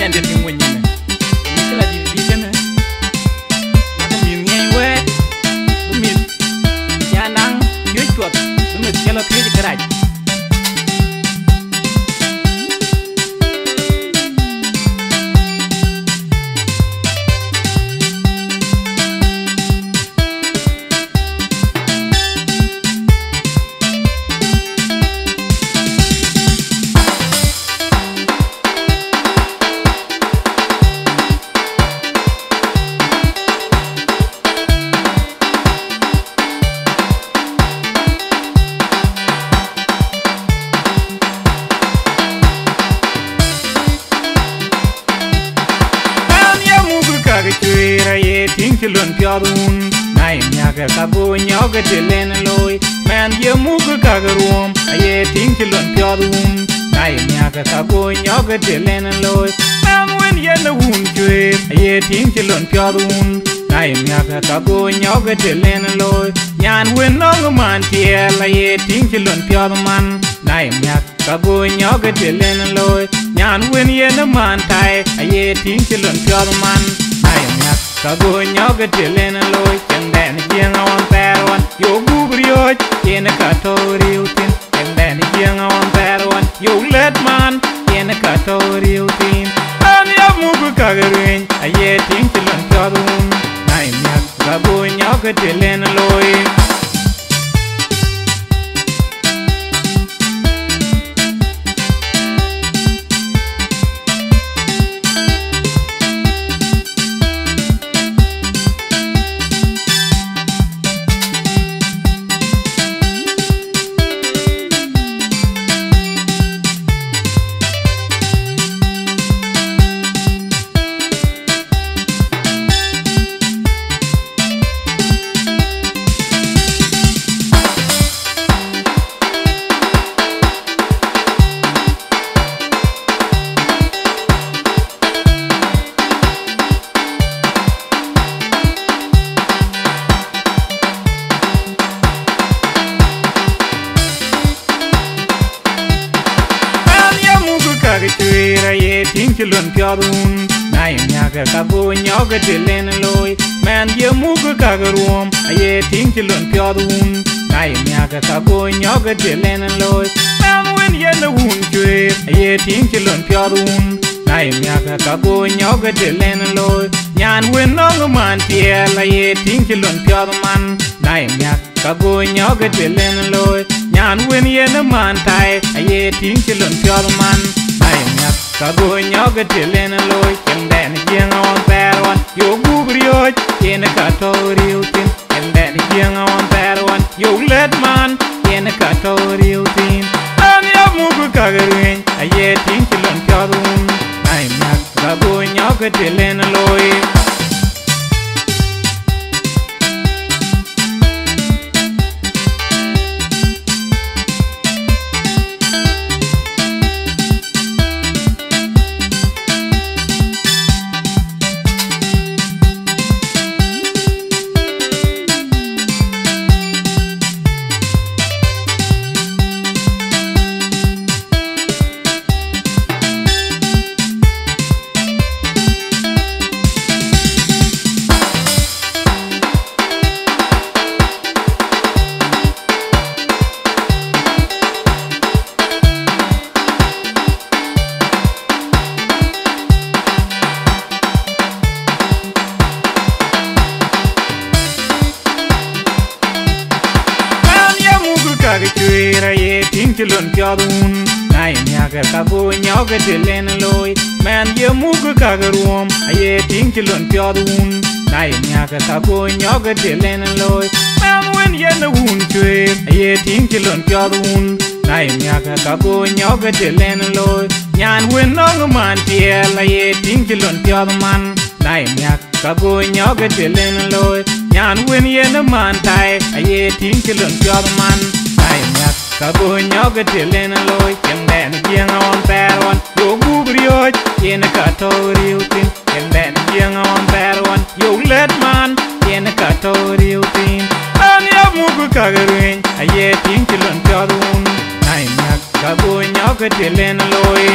ende ting wenyine nikla division min ngey we min yanang yochot min chelo piji karaj Lun piadun nai nyaga kabu nyoga dilen loy man ye mugu kagarum aye ting lun piadun nai nyaga kabu nyoga dilen loy man wen ye na wun jwe aye ting lun piadun nai nyaga kabu nyoga dilen loy nyan wen no man tiel aye ting lun piadman nai nyaga kabu nyoga dilen loy nyan wen ye na man tai aye ting lun piadman nai nyaga kago nyoga dilen loy kenden jeng on perwan yo gubrio yen ka tori utin kenden jeng on perwan yo let man yen ka tori utin an ya mugu kagarin aye ting tilon tadun nai nyak kago nyoga dilen loy Lun piadun nai nyaga kabu nyoga dilen loy man ye mugu kagarum aye ting lun piadun nai nyaga kabu nyoga dilen loy man wen ye na wun jwe aye ting lun piadun nai nyaga kabu nyoga dilen loy nyan wen no man tiel aye ting lun piadman nai nyaga kabu nyoga dilen loy nyan wen ye na man tai aye ting lun piadman nai nyaga kago nyoga dilen loy kenden jeng on perwan yo gubrio yen ka tori utin kenden jeng on perwan yo let man yen ka tori utin an ya mugu kagarin aye ting lun tadun nai nyak kago nyoga dilen loy lun piadun nai nyaga kabu nyoga dilen loy man ye mugu kagarum aye ting lun piadun nai nyaga kabu nyoga dilen loy man wen ye na wun jwe aye ting lun piadun nai nyaga kabu nyoga dilen loy nyan wen no man tiel aye ting lun piadman nai nyaga kabu nyoga dilen loy nyan wen ye na man tai aye ting lun piadman nai nyaga kabu nyoga dilen loy kenden jeng on perwan yo gubrio yen ka tori utin kenden jeng on perwan yo let man yen ka tori utin an ya mugu kagarin aye ting lun tadun nai nyak kabu nyoga dilen loy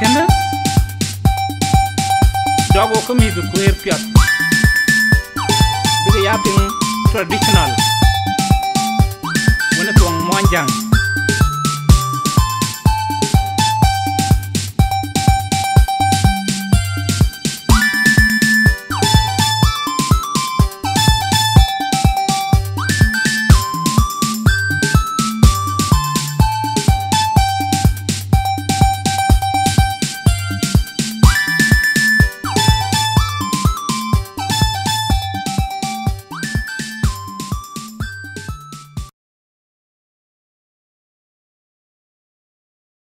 kena dogo ko mi ko er piat biga yaping traditional wona tuang monjang